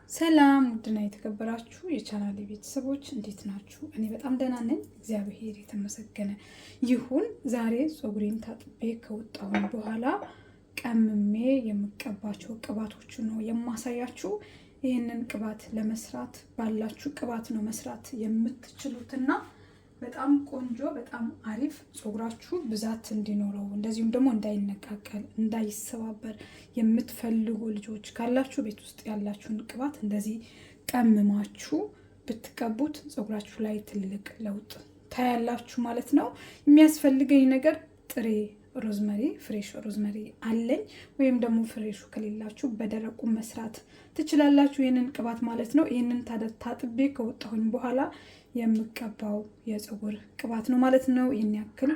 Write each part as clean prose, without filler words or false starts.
ሰላም ውድና የተከበራችሁ የቻናሌ ቤተሰቦች እንዴት ናችሁ? እኔ በጣም ደህና ነኝ፣ እግዚአብሔር የተመሰገነ ይሁን። ዛሬ ፀጉሬን ታጥቤ ከወጣሁኝ በኋላ ቀምሜ የምቀባቸው ቅባቶቹ ነው የማሳያችሁ። ይህንን ቅባት ለመስራት ባላችሁ ቅባት ነው መስራት የምትችሉትና በጣም ቆንጆ በጣም አሪፍ ፀጉራችሁ ብዛት እንዲኖረው እንደዚሁም ደግሞ እንዳይነቃቀል እንዳይሰባበር የምትፈልጉ ልጆች ካላችሁ ቤት ውስጥ ያላችሁን ቅባት እንደዚህ ቀምማችሁ ብትቀቡት ፀጉራችሁ ላይ ትልቅ ለውጥ ታያላችሁ ማለት ነው። የሚያስፈልገኝ ነገር ጥሬ ሮዝመሪ ፍሬሽ ሮዝመሪ አለኝ፣ ወይም ደግሞ ፍሬሹ ከሌላችሁ በደረቁ መስራት ትችላላችሁ ይህንን ቅባት ማለት ነው። ይህንን ታጥቤ ከወጣሁኝ በኋላ የምቀባው የፀጉር ቅባት ነው ማለት ነው። ይህን ያክል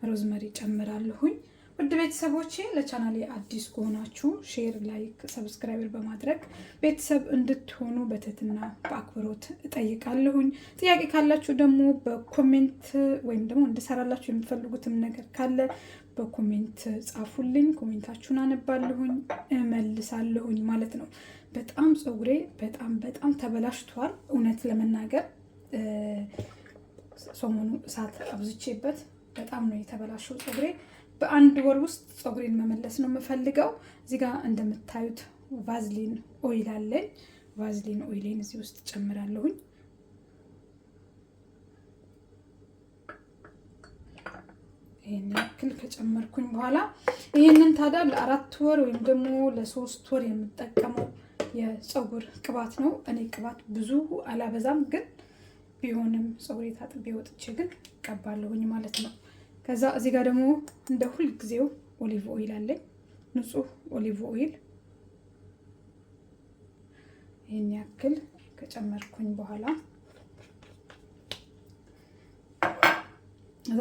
ሮዝመሪ ጨምራለሁኝ። ውድ ቤተሰቦቼ ለቻናሌ አዲስ ከሆናችሁ ሼር፣ ላይክ፣ ሰብስክራይብ በማድረግ ቤተሰብ እንድትሆኑ በትህትና በአክብሮት እጠይቃለሁኝ። ጥያቄ ካላችሁ ደግሞ በኮሜንት ወይም ደግሞ እንድሰራላችሁ የምትፈልጉትም ነገር ካለ በኮሜንት ጻፉልኝ። ኮሜንታችሁን አነባለሁኝ እመልሳለሁኝ ማለት ነው። በጣም ፀጉሬ በጣም ተበላሽቷል እውነት ለመናገር ሰሞኑ እሳት አብዝቼበት በጣም ነው የተበላሸው ፀጉሬ። በአንድ ወር ውስጥ ፀጉሬን መመለስ ነው የምፈልገው። እዚህ ጋር እንደምታዩት ቫዝሊን ኦይል አለኝ። ቫዝሊን ኦይሌን እዚህ ውስጥ ጨምራለሁኝ። ይሄን ያክል ከጨመርኩኝ በኋላ ይሄንን ታዲያ ለ4 ወር ወይም ደግሞ ለ3 ወር የምጠቀመው የፀጉር ቅባት ነው። እኔ ቅባት ብዙ አላበዛም፣ ግን ቢሆንም ፀጉሬ ታጥቤ ወጥቼ ግን ቀባለሁኝ ማለት ነው። ከዛ እዚህ ጋር ደግሞ እንደ ሁል ጊዜው ኦሊቭ ኦይል አለኝ፣ ንጹህ ኦሊቭ ኦይል። ይሄን ያክል ከጨመርኩኝ በኋላ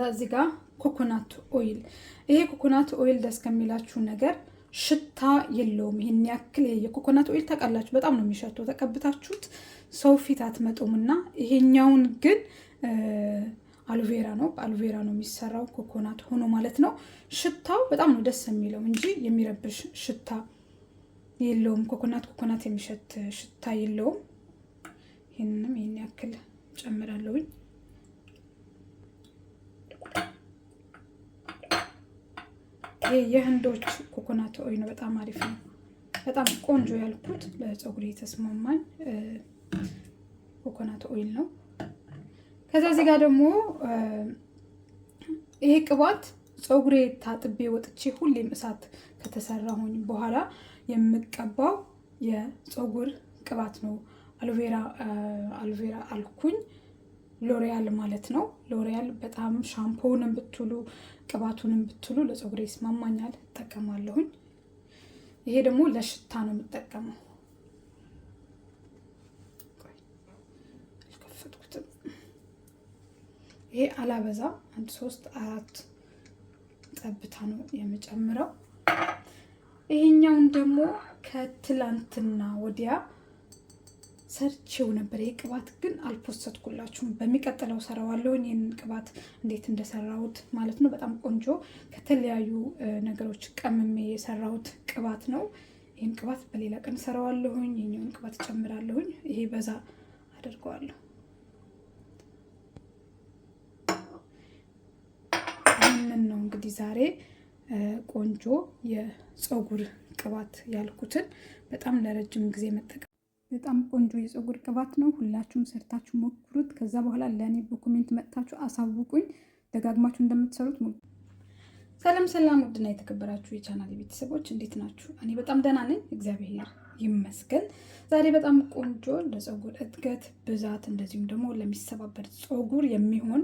እዚህ ጋር ኮኮናት ኦይል። ይሄ ኮኮናት ኦይል ደስ ከሚላችሁ ነገር ሽታ የለውም። ይሄን ያክል የኮኮናት ኦይል ታውቃላችሁ በጣም ነው የሚሸተው፣ ተቀብታችሁት ሰው ፊት አትመጡምና፣ ይሄኛውን ግን አሎቬራ ነው፣ በአሎቬራ ነው የሚሰራው ኮኮናት ሆኖ ማለት ነው። ሽታው በጣም ነው ደስ የሚለው እንጂ የሚረብሽ ሽታ የለውም። ኮኮናት የሚሸት ሽታ የለውም። ይሄንንም ይሄን ያክል ጨምራለሁኝ። ይሄ የህንዶች ኮኮናት ኦይል ነው፣ በጣም አሪፍ ነው። በጣም ቆንጆ ያልኩት ለፀጉሬ የተስማማኝ ኮኮናት ኦይል ነው። ከዛ እዚህ ጋር ደግሞ ይሄ ቅባት ፀጉሬ ታጥቤ ወጥቼ ሁሌም እሳት ከተሰራሁኝ በኋላ የምቀባው የፀጉር ቅባት ነው። አሎቬራ አልኩኝ፣ ሎሪያል ማለት ነው። ሎሪያል በጣም ሻምፖውንም ብትሉ ቅባቱንም ብትሉ ለፀጉሬ ይስማማኛል፣ እጠቀማለሁኝ። ይሄ ደግሞ ለሽታ ነው የምጠቀመው። ይሄ አላበዛ 1-3-4 ጠብታ ነው የምጨምረው። ይሄኛውን ደግሞ ከትላንትና ወዲያ ሰርቼው ነበር። ይሄ ቅባት ግን አልፖስትኩላችሁም፣ በሚቀጥለው ሰራዋለሁኝ። ይሄን ቅባት እንዴት እንደሰራሁት ማለት ነው። በጣም ቆንጆ ከተለያዩ ነገሮች ቀምሜ የሰራሁት ቅባት ነው። ይሄን ቅባት በሌላ ቀን ሰራዋለሁኝ። ይሄኛውን ቅባት ጨምራለሁኝ። ይሄ በዛ አድርገዋለሁ። ይሄንን ነው እንግዲህ ዛሬ ቆንጆ የፀጉር ቅባት ያልኩትን በጣም ለረጅም ጊዜ መጠቀም በጣም ቆንጆ የፀጉር ቅባት ነው። ሁላችሁም ሰርታችሁ ሞክሩት። ከዛ በኋላ ለእኔ በኮሜንት መጥታችሁ አሳውቁኝ ደጋግማችሁ እንደምትሰሩት። ሰላም ውድና የተከበራችሁ የቻናሌ ቤተሰቦች እንዴት ናችሁ? እኔ በጣም ደህና ነኝ፣ እግዚአብሔር ይመስገን። ዛሬ በጣም ቆንጆ ለፀጉር እድገት ብዛት እንደዚሁም ደግሞ ለሚሰባበር ፀጉር የሚሆን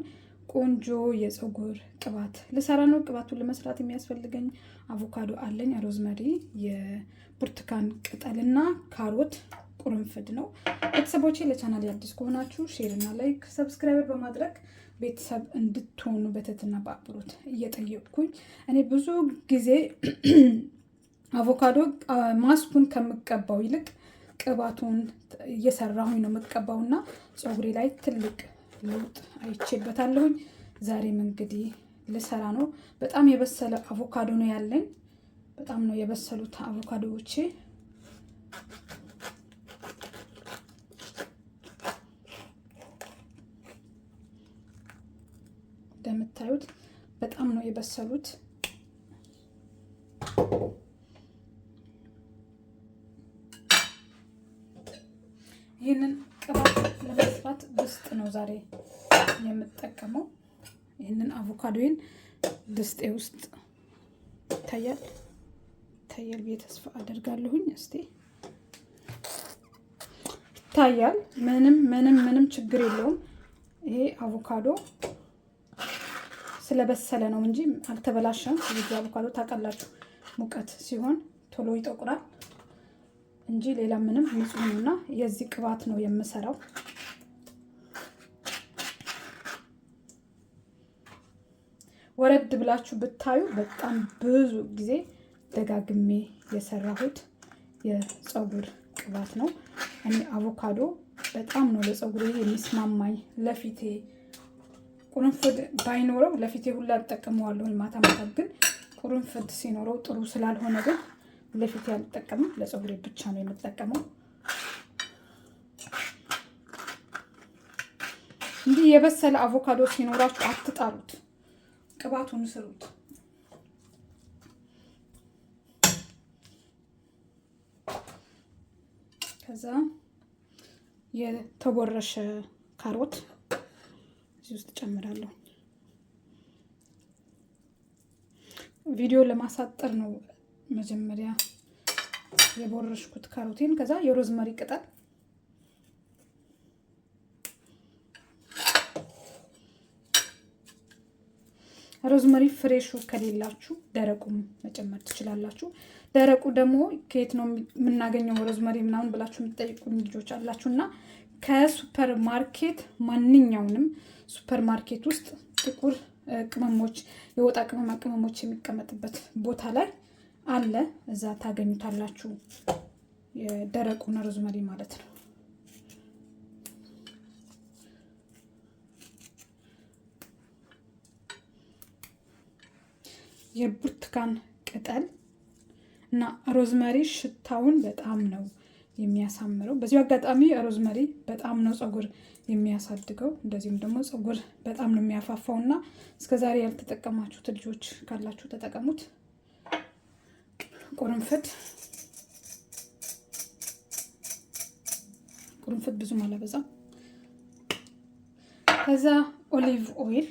ቆንጆ የፀጉር ቅባት ልሰራ ነው። ቅባቱን ለመስራት የሚያስፈልገኝ አቮካዶ አለኝ፣ ሮዝመሪ፣ የብርቱካን ቅጠልና ካሮት ቁርንፍድ ነው። ቤተሰቦቼ ለቻናል አዲስ ከሆናችሁ ሼር እና ላይክ ሰብስክራይብ በማድረግ ቤተሰብ እንድትሆኑ በትህትና በአክብሮት እየጠየቅኩኝ፣ እኔ ብዙ ጊዜ አቮካዶ ማስኩን ከምቀባው ይልቅ ቅባቱን እየሰራሁኝ ነው የምቀባውና ፀጉሬ ላይ ትልቅ ለውጥ አይቼበታለሁኝ። ዛሬም እንግዲህ ልሰራ ነው። በጣም የበሰለ አቮካዶ ነው ያለኝ። በጣም ነው የበሰሉት አቮካዶዎቼ። እንደምታዩት በጣም ነው የበሰሉት። ይህንን ቅባት ለመስራት ድስት ነው ዛሬ የምጠቀመው። ይህንን አቮካዶዬን ድስጤ ውስጥ ይታያል ብዬ ተስፋ አደርጋለሁኝ። እስቲ ይታያል። ምንም ችግር የለውም። ይሄ አቮካዶ ስለበሰለ ነው እንጂ አልተበላሸም። ስለዚህ አቮካዶ ታውቃላችሁ ሙቀት ሲሆን ቶሎ ይጠቁራል እንጂ ሌላ ምንም ንጹህ ነውና የዚህ ቅባት ነው የምሰራው። ወረድ ብላችሁ ብታዩ በጣም ብዙ ጊዜ ደጋግሜ የሰራሁት የፀጉር ቅባት ነው። እኔ አቮካዶ በጣም ነው ለፀጉሬ የሚስማማኝ። ለፊቴ ቁርንፍድ ባይኖረው ለፊቴ ሁላ እጠቀመዋለሁ ማታ ማታ፣ ግን ቁርንፍድ ሲኖረው ጥሩ ስላልሆነ ግን ለፊቴ አልጠቀምም። ለፀጉሬ ብቻ ነው የምጠቀመው። እንዲህ የበሰለ አቮካዶ ሲኖራችሁ አትጣሉት፣ ቅባቱን ስሩት። ከዛ የተቦረሸ ካሮት እዚህ ውስጥ ጨምራለሁ። ቪዲዮ ለማሳጠር ነው መጀመሪያ የቦረሽኩት ካሮቴን። ከዛ የሮዝመሪ ቅጠል፣ ሮዝመሪ ፍሬሹ ከሌላችሁ ደረቁም መጨመር ትችላላችሁ። ደረቁ ደግሞ ከየት ነው የምናገኘው ሮዝመሪ ምናምን ብላችሁ የምትጠይቁኝ ልጆች አላችሁና ከሱፐር ማርኬት ማንኛውንም ሱፐር ማርኬት ውስጥ ጥቁር ቅመሞች፣ የወጣ ቅመሞች የሚቀመጥበት ቦታ ላይ አለ። እዛ ታገኙታላችሁ። የደረቁን ሮዝመሪ ማለት ነው። የብርቱካን ቅጠል እና ሮዝመሪ ሽታውን በጣም ነው የሚያሳምረው። በዚሁ አጋጣሚ ሮዝመሪ በጣም ነው ፀጉር የሚያሳድገው፣ እንደዚሁም ደግሞ ፀጉር በጣም ነው የሚያፋፋው እና እስከዛሬ ያልተጠቀማችሁት ልጆች ካላችሁ ተጠቀሙት። ቁርንፍድ ብዙም አላበዛም። ከዛ ኦሊቭ ኦይል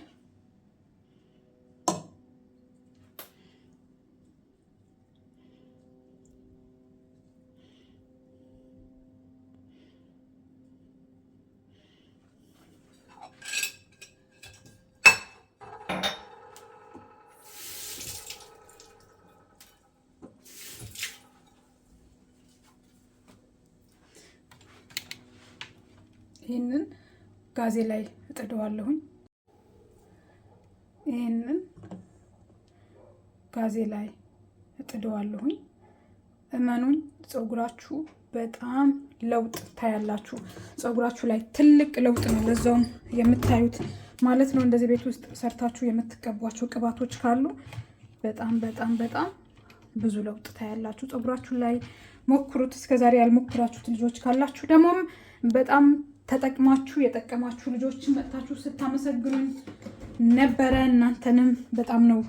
ይህንን ጋዜ ላይ እጥደዋለሁኝ። እመኑኝ ፀጉራችሁ በጣም ለውጥ ታያላችሁ። ፀጉራችሁ ላይ ትልቅ ለውጥ ነው ለዛውም የምታዩት ማለት ነው። እንደዚህ ቤት ውስጥ ሰርታችሁ የምትቀቧቸው ቅባቶች ካሉ በጣም በጣም በጣም ብዙ ለውጥ ታያላችሁ ፀጉራችሁ ላይ። ሞክሩት። እስከዛሬ ያልሞክራችሁት ልጆች ካላችሁ ደግሞም በጣም ተጠቅማችሁ የጠቀማችሁ ልጆችን መጥታችሁ ስታመሰግኑኝ ነበረ። እናንተንም በጣም ነው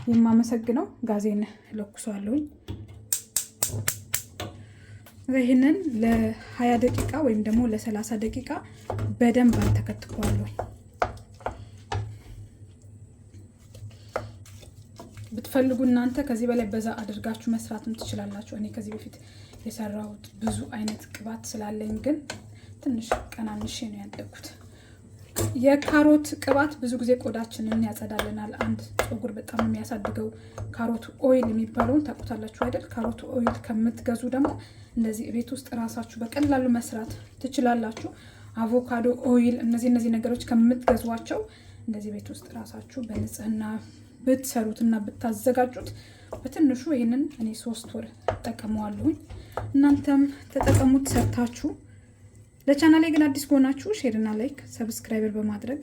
የማመሰግነው። ጋዜን ለኩሷለሁኝ። ይህንን ለ20 ደቂቃ ወይም ደግሞ ለ30 ደቂቃ በደንብ አልተከትኳለሁ። ብትፈልጉ እናንተ ከዚህ በላይ በዛ አድርጋችሁ መስራትም ትችላላችሁ። እኔ ከዚህ በፊት የሰራሁት ብዙ አይነት ቅባት ስላለኝ ግን ትንሽ ቀናንሼ ነው ያደግኩት። የካሮት ቅባት ብዙ ጊዜ ቆዳችንን ያጸዳልናል። አንድ ፀጉር በጣም የሚያሳድገው ካሮት ኦይል የሚባለውን ታውቁታላችሁ አይደል? ካሮት ኦይል ከምትገዙ ደግሞ እንደዚህ ቤት ውስጥ ራሳችሁ በቀላሉ መስራት ትችላላችሁ። አቮካዶ ኦይል፣ እነዚህ ነገሮች ከምትገዟቸው እንደዚህ ቤት ውስጥ ራሳችሁ በንጽህና ብትሰሩትና ብታዘጋጁት በትንሹ ይህንን እኔ 3 ወር ተጠቀመዋለሁኝ። እናንተም ተጠቀሙት ሰርታችሁ። ለቻናሌ ግን አዲስ ከሆናችሁ ሼርና ላይክ ሰብስክራይበር በማድረግ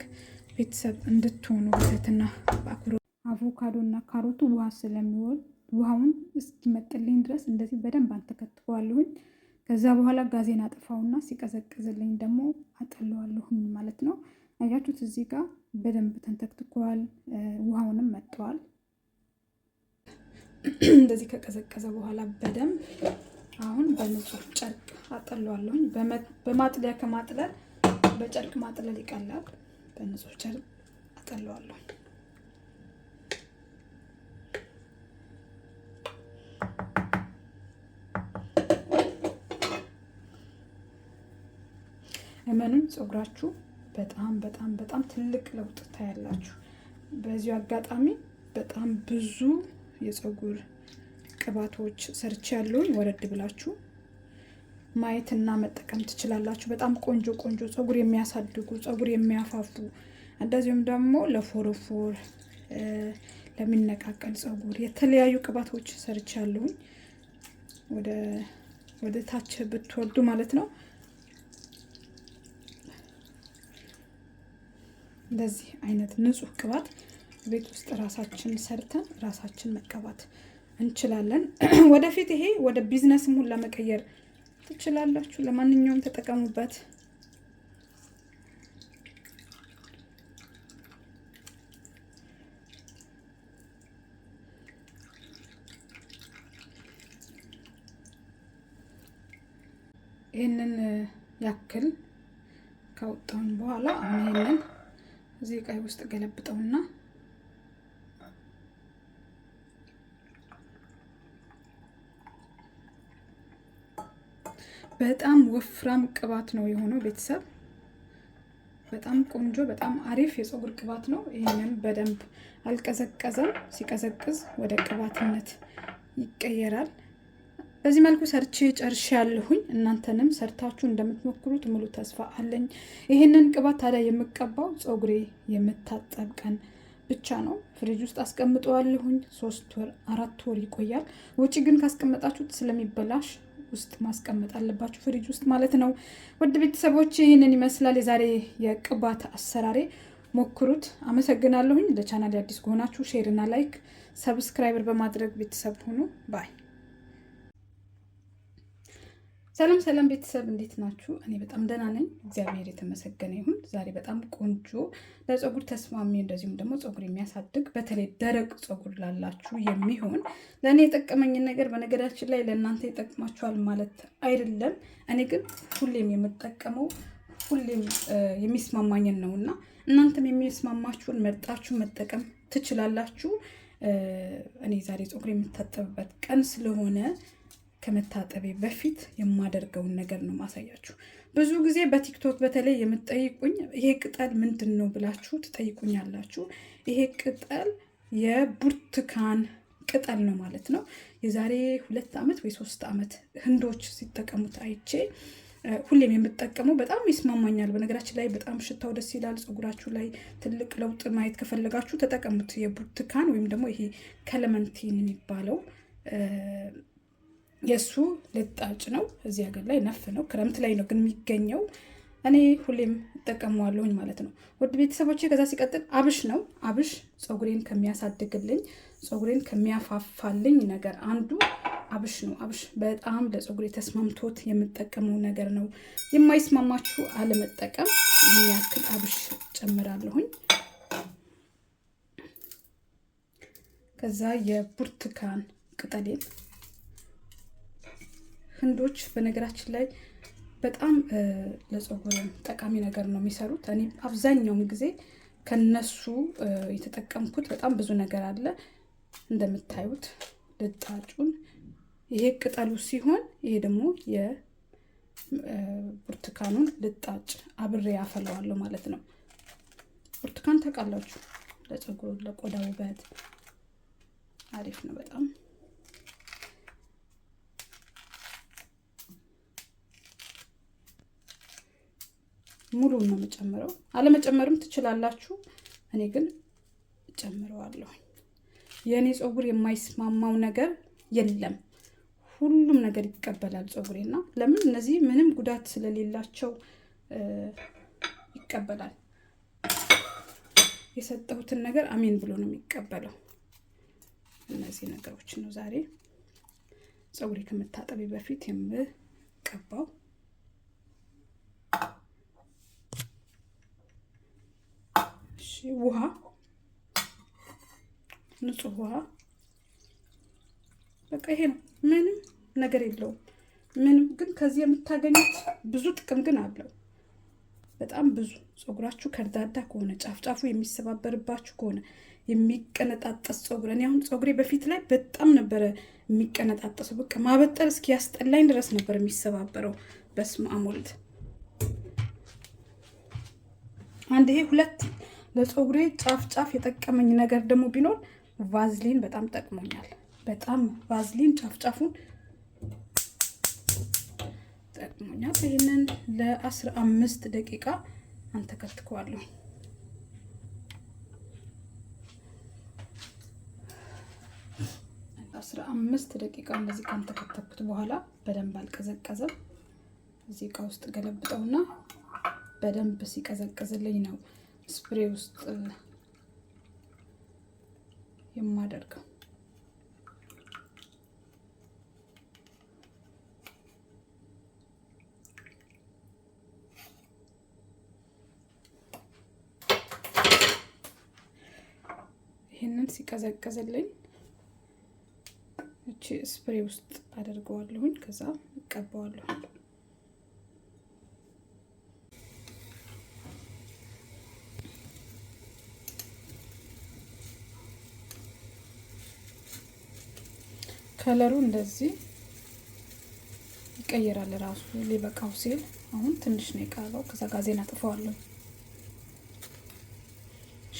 ቤተሰብ እንድትሆኑ በትህትና በአክብሮት። አቮካዶና ካሮቱ ውሃ ስለሚወድ ውሃውን እስኪመጥልኝ ድረስ እንደዚህ በደንብ አንተከትከዋለሁኝ። ከዛ በኋላ ጋዜን አጥፋውና ሲቀዘቅዝልኝ ደግሞ አጠለዋለሁኝ ማለት ነው። አያችሁት? እዚህ ጋር በደንብ ተንተክትኳል። ውሃውንም መጥቷል። እንደዚህ ከቀዘቀዘ በኋላ በደንብ አሁን በንጹህ ጨርቅ አጠለዋለሁኝ። በማጥለያ ከማጥለል በጨርቅ ማጥለል ይቀላል። በንጹህ ጨርቅ አጠለዋለሁ። እመኑኝ ፀጉራችሁ በጣም በጣም በጣም ትልቅ ለውጥ ታያላችሁ። በዚሁ አጋጣሚ በጣም ብዙ የፀጉር ቅባቶች ሰርቻለሁ። ወረድ ብላችሁ ማየትና መጠቀም ትችላላችሁ። በጣም ቆንጆ ቆንጆ ፀጉር የሚያሳድጉ ፀጉር የሚያፋፉ እንደዚሁም ደግሞ ለፎረፎር ለሚነቃቀል ፀጉር የተለያዩ ቅባቶች ሰርቻለሁ። ወደ ታች ብትወርዱ ማለት ነው። እንደዚህ አይነት ንጹህ ቅባት ቤት ውስጥ ራሳችን ሰርተን ራሳችን መቀባት እንችላለን። ወደፊት ይሄ ወደ ቢዝነስም ሁሉ ለመቀየር ትችላላችሁ። ለማንኛውም ተጠቀሙበት። ይህንን ያክል ካወጣን በኋላ አሁን ይህንን እዚህ ዕቃ ውስጥ ገለብጠውና በጣም ወፍራም ቅባት ነው የሆነው ቤተሰብ። በጣም ቆንጆ በጣም አሪፍ የፀጉር ቅባት ነው። ይሄንን በደንብ አልቀዘቀዘም። ሲቀዘቅዝ ወደ ቅባትነት ይቀየራል። በዚህ መልኩ ሰርቼ ጨርሻለሁኝ። እናንተንም ሰርታችሁ እንደምትሞክሩት ሙሉ ተስፋ አለኝ። ይሄንን ቅባት ታዲያ የምቀባው ፀጉሬ የምታጠብ ቀን ብቻ ነው። ፍሪጅ ውስጥ አስቀምጠዋለሁኝ። 3 ወር 4 ወር ይቆያል። ውጪ ግን ካስቀመጣችሁት ስለሚበላሽ ውስጥ ማስቀመጥ አለባችሁ፣ ፍሪጅ ውስጥ ማለት ነው። ውድ ቤተሰቦች ይህንን ይመስላል የዛሬ የቅባት አሰራሬ። ሞክሩት። አመሰግናለሁኝ። ለቻናል አዲስ ከሆናችሁ ሼር እና ላይክ ሰብስክራይበር በማድረግ ቤተሰብ ሁኑ። ባይ። ሰላም ሰላም ቤተሰብ እንዴት ናችሁ? እኔ በጣም ደህና ነኝ፣ እግዚአብሔር የተመሰገነ ይሁን። ዛሬ በጣም ቆንጆ ለፀጉር ተስማሚ እንደዚሁም ደግሞ ፀጉር የሚያሳድግ በተለይ ደረቅ ፀጉር ላላችሁ የሚሆን ለእኔ የጠቀመኝን ነገር በነገራችን ላይ ለእናንተ ይጠቅማችኋል ማለት አይደለም። እኔ ግን ሁሌም የምጠቀመው ሁሌም የሚስማማኝን ነው እና እናንተም የሚስማማችሁን መርጣችሁ መጠቀም ትችላላችሁ። እኔ ዛሬ ፀጉር የምታጠብበት ቀን ስለሆነ ከመታጠቤ በፊት የማደርገውን ነገር ነው ማሳያችሁ። ብዙ ጊዜ በቲክቶክ በተለይ የምትጠይቁኝ ይሄ ቅጠል ምንድን ነው ብላችሁ ትጠይቁኛላችሁ። ይሄ ቅጠል የብርቱካን ቅጠል ነው ማለት ነው። የዛሬ 2 ዓመት ወይ 3 ዓመት ህንዶች ሲጠቀሙት አይቼ ሁሌም የምጠቀመው በጣም ይስማማኛል። በነገራችን ላይ በጣም ሽታው ደስ ይላል። ፀጉራችሁ ላይ ትልቅ ለውጥ ማየት ከፈለጋችሁ ተጠቀሙት። የብርቱካን ወይም ደግሞ ይሄ ከለመንቲን የሚባለው የሱ ልጣጭ ነው። እዚህ ሀገር ላይ ነፍ ነው፣ ክረምት ላይ ነው ግን የሚገኘው። እኔ ሁሌም እጠቀመዋለሁኝ ማለት ነው። ውድ ቤተሰቦቼ ከዛ ሲቀጥል አብሽ ነው። አብሽ ፀጉሬን ከሚያሳድግልኝ ፀጉሬን ከሚያፋፋልኝ ነገር አንዱ አብሽ ነው። አብሽ በጣም ለፀጉሬ ተስማምቶት የምጠቀመው ነገር ነው። የማይስማማችሁ አለመጠቀም። ይህን ያክል አብሽ ጨምራለሁኝ። ከዛ የብርቱካን ቅጠሌን ህንዶች በነገራችን ላይ በጣም ለፀጉር ጠቃሚ ነገር ነው የሚሰሩት። እኔ አብዛኛውን ጊዜ ከነሱ የተጠቀምኩት በጣም ብዙ ነገር አለ። እንደምታዩት ልጣጩን ይሄ ቅጠሉ ሲሆን ይሄ ደግሞ የብርቱካኑን ልጣጭ አብሬ ያፈለዋለሁ ማለት ነው። ብርቱካን ታውቃላችሁ፣ ለፀጉር ለቆዳ ውበት አሪፍ ነው በጣም። ሙሉ ነው የምጨምረው። አለመጨመርም ትችላላችሁ። እኔ ግን ጨምረዋለሁ። የኔ ፀጉር የማይስማማው ነገር የለም። ሁሉም ነገር ይቀበላል ፀጉሬና ለምን እነዚህ ምንም ጉዳት ስለሌላቸው ይቀበላል። የሰጠሁትን ነገር አሜን ብሎ ነው የሚቀበለው። እነዚህ ነገሮች ነው ዛሬ ፀጉሬ ከመታጠቢ በፊት የምቀባው። ውሃ፣ ንጹህ ውሃ። በቃ ይሄ ነው። ምንም ነገር የለውም። ምንም ግን ከዚህ የምታገኙት ብዙ ጥቅም ግን አለው። በጣም ብዙ። ፀጉራችሁ ከርዳዳ ከሆነ ጫፍ ጫፉ የሚሰባበርባችሁ ከሆነ የሚቀነጣጠስ ፀጉር፣ እኔ አሁን ፀጉሬ በፊት ላይ በጣም ነበረ የሚቀነጣጠሰው። በቃ ማበጠር እስኪ ያስጠላኝ ድረስ ነበር የሚሰባበረው። በስመ አብ ወልድ። አንድ ይሄ ሁለት ለፀጉሬ ጫፍ ጫፍ የጠቀመኝ ነገር ደግሞ ቢኖር ቫዝሊን በጣም ጠቅሞኛል። በጣም ቫዝሊን ጫፍ ጫፉን ጠቅሞኛል። ይህንን ለ15 ደቂቃ አንተከትከዋለሁ። 15 ደቂቃ እንደዚህ ካንተከተኩት በኋላ በደንብ አልቀዘቀዘም። እዚህ እቃ ውስጥ ገለብጠውና በደንብ ሲቀዘቅዝልኝ ነው ስፕሬ ውስጥ የማደርገው። ይሄንን ሲቀዘቅዝልኝ እቺ ስፕሬ ውስጥ አደርገዋለሁኝ። ከዛ እቀባዋለሁ። ከለሩ እንደዚህ ይቀየራል ራሱ ሊበቃው ሲል። አሁን ትንሽ ነው የቀረው። ከዛ ጋዜን አጥፈዋለሁ።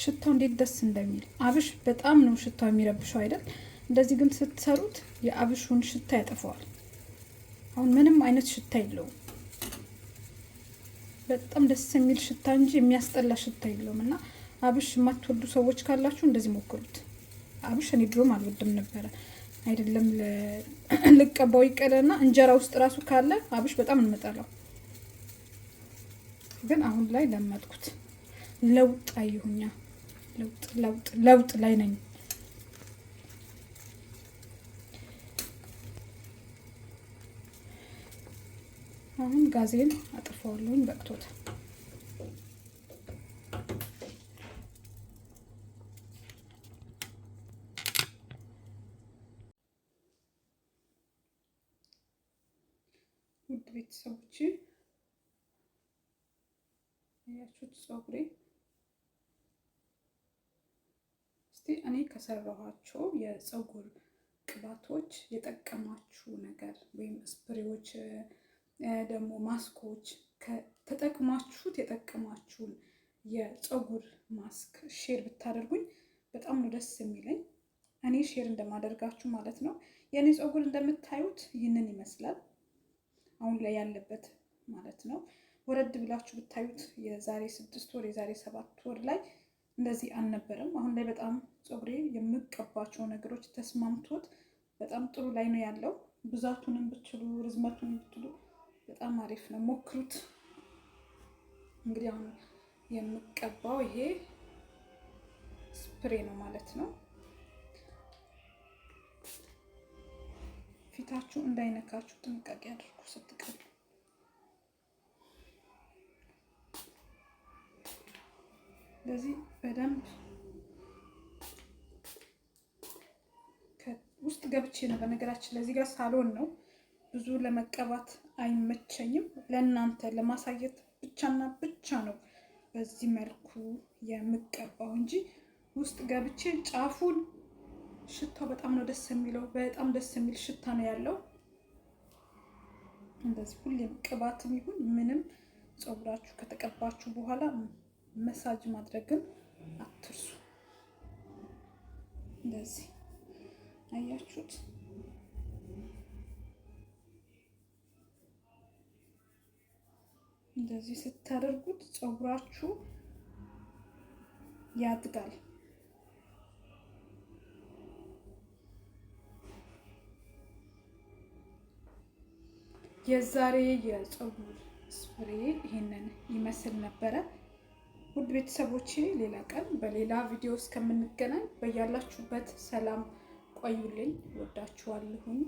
ሽታው እንዴት ደስ እንደሚል! አብሽ በጣም ነው ሽታው የሚረብሸው አይደል? እንደዚህ ግን ስትሰሩት የአብሹን ሽታ ያጠፋዋል። አሁን ምንም አይነት ሽታ የለውም። በጣም ደስ የሚል ሽታ እንጂ የሚያስጠላ ሽታ የለውም። እና አብሽ የማትወዱ ሰዎች ካላችሁ እንደዚህ ሞክሩት። አብሽ እኔ ድሮም አልወድም ነበረ። አይደለም ልቀባው ይቀለና እንጀራ ውስጥ ራሱ ካለ አብሽ በጣም እንመጣለው። ግን አሁን ላይ ለመድኩት። ለውጥ አየሁኛ። ለውጥ ላይ ነኝ። አሁን ጋዜን አጥፈዋለሁኝ። በቅቶታል። ውድ ቤተሰቦቼ ያያችሁት ፀጉሬ እስቲ እኔ ከሰራኋቸው የፀጉር ቅባቶች የጠቀማችሁ ነገር ወይም ስፕሬዎች ደግሞ ማስኮች ተጠቅማችሁት የጠቀማችሁን የፀጉር ማስክ ሼር ብታደርጉኝ በጣም ነው ደስ የሚለኝ። እኔ ሼር እንደማደርጋችሁ ማለት ነው። የኔ ፀጉር እንደምታዩት ይህንን ይመስላል አሁን ላይ ያለበት ማለት ነው። ወረድ ብላችሁ ብታዩት የዛሬ 6 ወር የዛሬ 7 ወር ላይ እንደዚህ አልነበረም። አሁን ላይ በጣም ፀጉሬ የምቀባቸው ነገሮች ተስማምቶት በጣም ጥሩ ላይ ነው ያለው። ብዛቱንም ብትሉ ርዝመቱንም ብትሉ በጣም አሪፍ ነው። ሞክሩት። እንግዲህ አሁን የምቀባው ይሄ ስፕሬ ነው ማለት ነው። ፊታችሁ እንዳይነካችሁ ጥንቃቄ አድርጉ ስትቀቡ። ለዚህ በደንብ ውስጥ ገብቼ ነው። በነገራችን ለዚህ ጋር ሳሎን ነው፣ ብዙ ለመቀባት አይመቸኝም። ለእናንተ ለማሳየት ብቻና ብቻ ነው በዚህ መልኩ የምቀባው እንጂ ውስጥ ገብቼ ጫፉን ሽታው በጣም ነው ደስ የሚለው። በጣም ደስ የሚል ሽታ ነው ያለው። እንደዚህ ሁሌም ቅባትም ይሁን ምንም ፀጉራችሁ ከተቀባችሁ በኋላ መሳጅ ማድረግን አትርሱ። እንደዚህ አያችሁት? እንደዚህ ስታደርጉት ፀጉራችሁ ያድጋል። የዛሬ የፀጉር ስፕሬ ይሄንን ይመስል ነበረ። ውድ ቤተሰቦቼ ሌላ ቀን በሌላ ቪዲዮ እስከምንገናኝ በያላችሁበት ሰላም ቆዩልኝ። ወዳችኋለሁኝ።